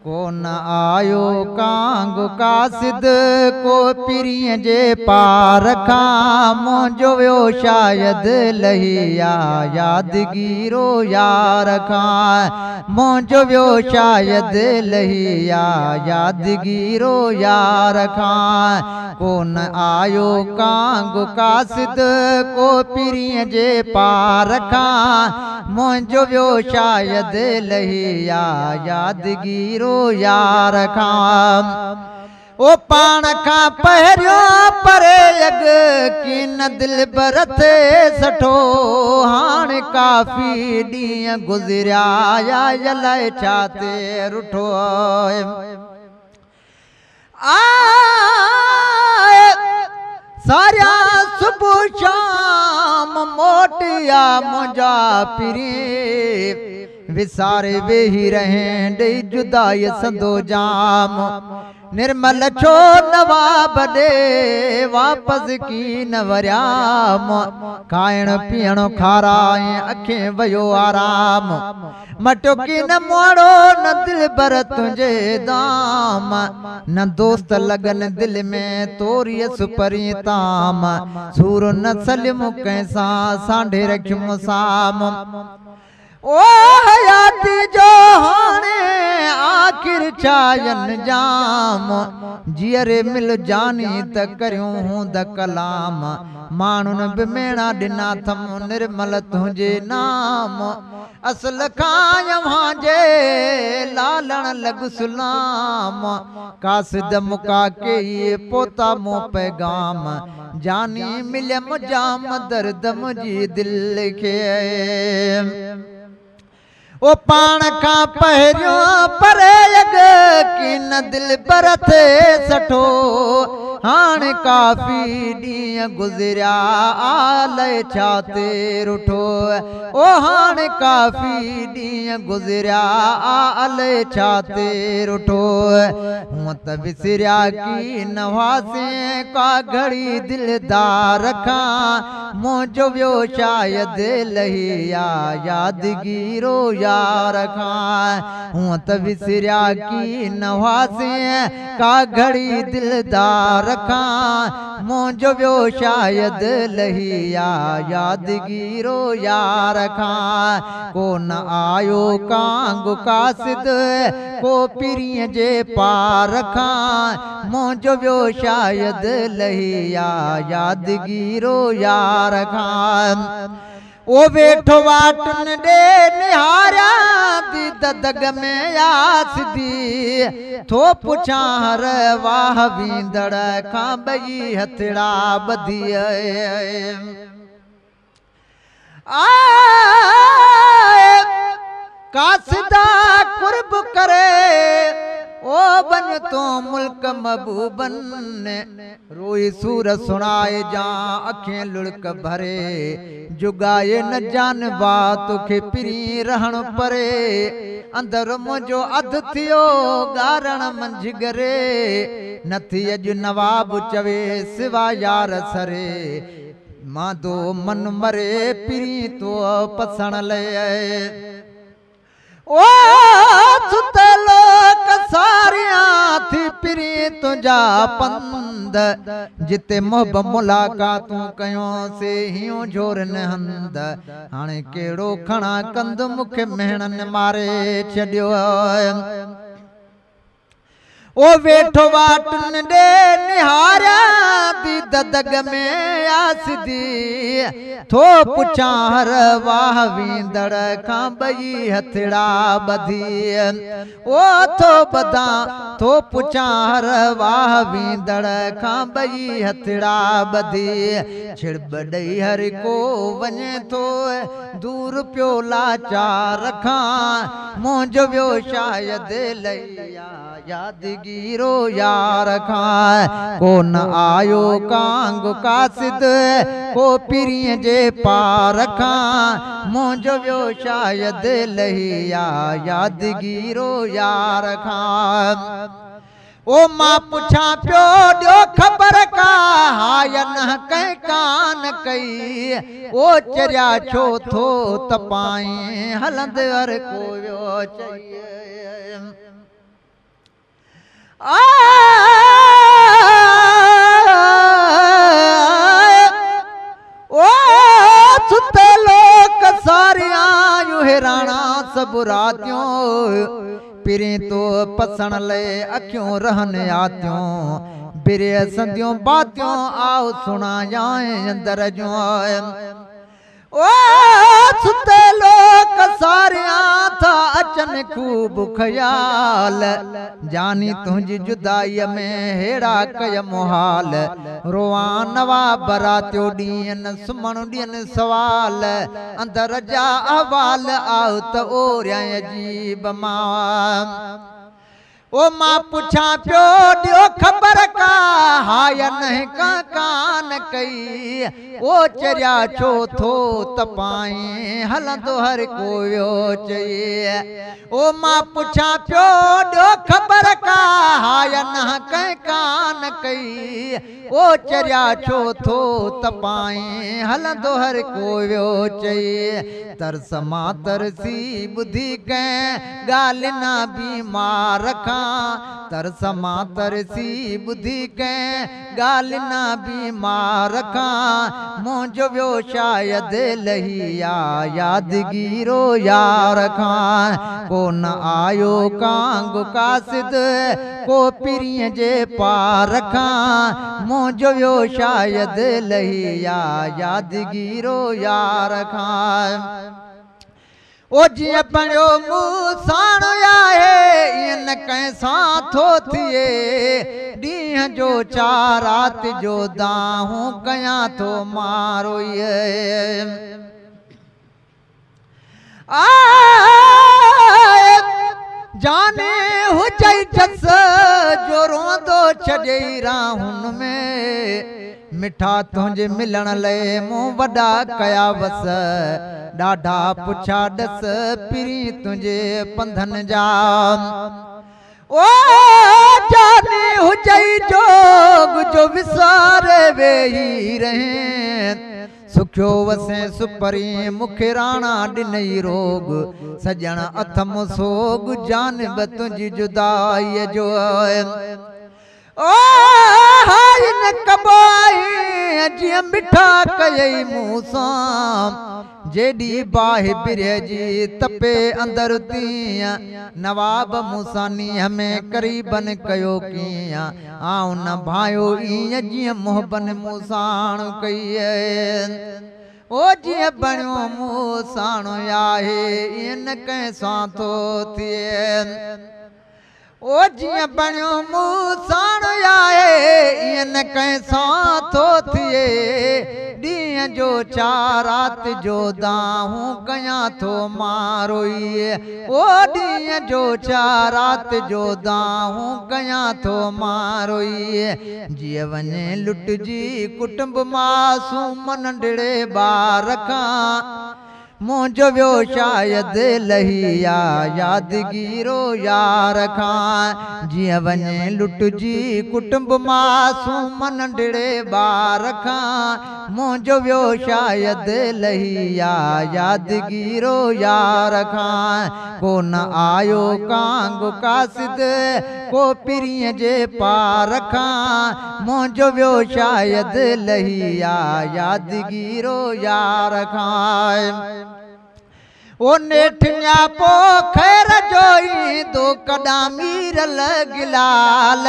कोन आयो कांग कासिद को पिरीअ जे पार खां मुंहिंजो वियो शायद लहिया यादगीरो यार खां मुंहिंजो वियो शायद लहिया यादगीरो यार खां कोन आयो कांग कासिद को पिरीअ जे पार खां मुंहिंजो वियो शायद लहिया यादगीरो यार खां ओ पाण खां पहिरियों परे अग किन दिल बरथे सठो हाणे काफ़ी ॾींहं गुज़रिया या अलाए छा ते रुठो सारिया सुबुह शाम मोटिया मुंहिंजा पिरी विसारे वेही रहें ॾेई जुदाई संदो जाम निर्मल छो नवाब ॾे वापसि की न वरियाम खाइण पीअण खाराए अखे वयो आराम मटोकी न मोड़ो न दिल बर तुंहिंजे दाम न दोस्त लगन दिल में तोरीअ सुपरी ताम सूर न सलिम कंहिंसां सांढे रखियुमि साम ओ हयाती जो हाणे आखिर छायन जाम जियरे मिल जानी त करियूं हूंद कलाम माण्हुनि बि मेणा ॾिना थम निर्मल तुंहिंजे नाम असल खां जे लालण लॻ सुलाम कासिद मुका के पोता मो पैगाम जानी मिलियम जाम दर्द मुंहिंजी दिल खे ओ पाण खां पहिरियों परे अग किन दिल बरथे सठो हाणे काफ़ी ॾींहं गुज़रिया आलय छा ते रुठो ओ हाणे काफ़ी ॾींहं गुज़रिया आलय छा ते रुठो हूअं त विसरिया की नवासे का घड़ी दिलदार खां मुंहिंजो वियो शायद लहिया यादगीरो यार खां हूअं त विसरिया की नवासे का घड़ी दिलदार खां मुंहिंजो वियो शायद लहिया यादगीरो यार खां कोन आयो कांग कासिद को पिरीअ जे पार खां मुंहिंजो वियो शायद लहिया यादगीरो यार खां ओ वेठो वाटुन ॾे निहारिया दी ददग में आसदी थो पुछां हर वाह वींदड़ खां ॿई हथड़ा ॿधी कासिदा कुर्ब करे ओ बन तो मुल्क महबूबन रोई सूर सुनाए जा अखें लुड़क भरे जुगाए न जान बात के पिरी रहन परे अंदर मुंहिंजो अध थियो गारण मंझ गरे नथी अज नवाब चवे सिवा यार सरे मादो मन मरे पिरी तो पसण ले ओ सुतलो कसारिया थी पिरी तुंहिंजा पंद जिते मोहब मुलाकातूं कयूं से हियूं जोर न हंद हाणे कहिड़ो खणा कंद मूंखे मेहणनि मारे छॾियो ओ वेठो वाटुन ॾे निहारिया दी ददग में आसदी थो पुछां हर वाह वींदड़ खां ॿई हथड़ा ॿधी ओ थो ॿधां थो पुछां हर वाह वींदड़ खां ॿई हथड़ा ॿधी छिड़ब ॾेई हर को वञे थो दूर पियो लाचार खां मुंहिंजो वियो शायद लहिया यादगीरो यार खां कोन आयो कांग कासिद को पिरीअ जे पार खां मुंहिंजो वियो शायद लहिया यादगीरो यार खां ओ मां पुछां पियो ॾियो ख़बर का हा या न कंहिं कान कई ओ चरिया छो थो तपाई हलंद हर को वियो चई ओ सुते लोक सारियां यूं हैराना सब रातियों पिरी तो पसण ले अखियों रहन आतियों बिरे संदियों बातियों आओ सुना जाए अंदर जो ओ सुते लोक सारियां था अचन खूब ख्याल जानी तुझी जुदाई में हेड़ा कय मोहाल रोआ नवा बरातियों ॾींहनि सुम्हण ॾींहनि सवाल अंदर जा अहवाल आओ त ओरिया अजीब मां ओ मां पुछां पियो ॾियो ख़बर का हा या न का कान कई ओ चरिया छो थो तपाई हलंदो हर को वियो चई ओ मां पुछां पियो ॾियो ख़बर का हा या न कंहिं कान कई ओ चरिया छो थो तपाई हलंदो हर को वियो चई तरस मां तरसी ॿुधी कंहिं ॻाल्हि न बीमार खां तरस मां तरसी ॿुधी कंहिं ॻाल्हि न बीमार खां मुंहिंजो वियो शायदि लही यादगीरो यार खां को न आयो कांग कासिद को पिरीअ जे पार खां मुंहिंजो वियो शायदि लही यादगीरो यार खां ओ जीअं बणियो मूं साणो आहे ईअं न कंहिं सां थो थिए ॾींहं जो चार राति जो दाहूं कयां थो मारो जाने हुजई जस जो रोंदो छॾे राहुन में मिठा तुंहिंजे मिलण लाइ मूं वॾा कया वस ॾाढा पुछा ॾस पिरी तुंहिंजे पंधनि जा ओ जाने हुजई जोग जो विसारे वेही रहे सुखियो वसे सुपरी मूंखे राणा ॾिनई रोग सजण अथम सोग जानब तुंहिंजी जुदाई जो ओ हाय न कबाई जीअं मिठा कयई मूं सां जेॾी बाहि बिरह जी तपे अंदर तीअं नवाब मूसानी हमें करीबन कयो कीअं आऊं न भायो ईअं जीअं मोहबन मूं साण कई ओ जीअं बणियो मूं साण आहे ईअं न कंहिं सां थो थिए ओ जीअं बणियो मूं साण आहे ईअं न कंहिं सां थो थिए ॾींहं जो चार राति जो दाहूं कयां थो मारो ओ ॾींहं जो चार राति जो दाहूं कयां थो मारो जीअं वञे लुटिजी कुटुंब मासूम नंढड़े ॿार खां मुंहिंजो वियो शायदि लही यादगीरो यार खां जीअं वञे लुटिजी कुटुंब मासूम नंढड़े ॿार खां मुंहिंजो वियो शायदि लही यादगीरो यार खां को न आयो कांग कासिद को पिरीअ जे पार खां मुंहिंजो वियो शायदि लही यादगीरो यार खां ओ नेठिया पो खैर जोई दो कॾा मीर लॻिलाल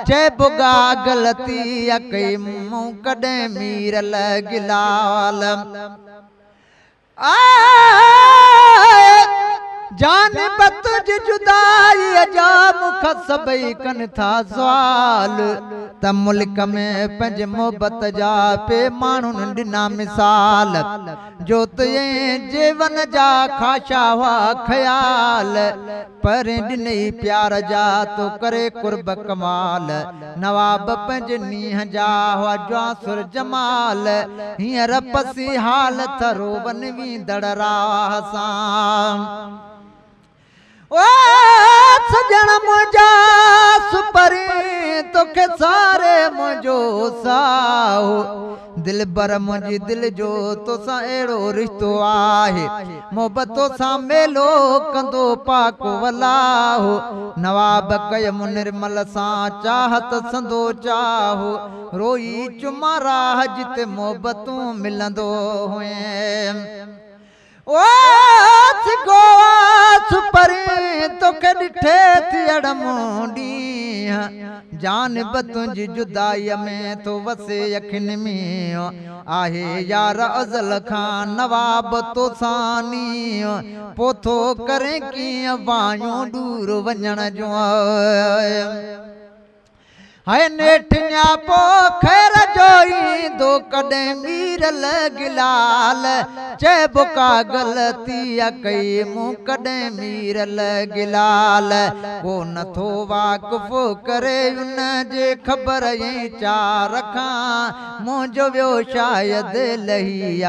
चए बुगा गलती कई मूं कॾहिं मीर लॻिलाल जानिब तुझी जुदाई जा मुख सभई कनि था सवाल त मुल्क में पंहिंजे मोहबत जा पे माण्हुनि ॾिना मिसाल जो तुंहिंजे जीवन जा ख़ाशा हुआ ख़याल पर ॾिनई प्यार जा तो करे कुर्ब कमाल नवाब पंहिंजे नींहं जा हुआ ज्वासुर जमाल हींअर पसी हालत रोवन वींदड़ राह सां ओ सजण मुंहिंजा सुपरी तोखे सारे मुंहिंजो साहो दिल बर मुंहिंजी दिल जो तोसां अहिड़ो रिश्तो आहे मोहबत सां मेलो कंदो पाक वलाहो नवाब कयम निर्मल सां चाहत संदो चाहो रोई चुमा राह जिते मोहबतूं मिलंदो हुए तोखे ॾिठे थियड़ मूंडी जानब तुंहिंजी जुदाईअ में तो वसे अखियुनि में आहे यार अज़ल खां नवाब तोसानी पोथो करे कीअं वायूं दूर वञण जो हाय नेठिया पो खैर जोई दो कॾहिं मीरल गिलाल चइबो का ग़लती कई मूं कॾहिं मीरल गिलाल को नथो वाक़ुफ़ करे उन जे ख़बर ई चा रखां मुंहिंजो वियो शायदि लही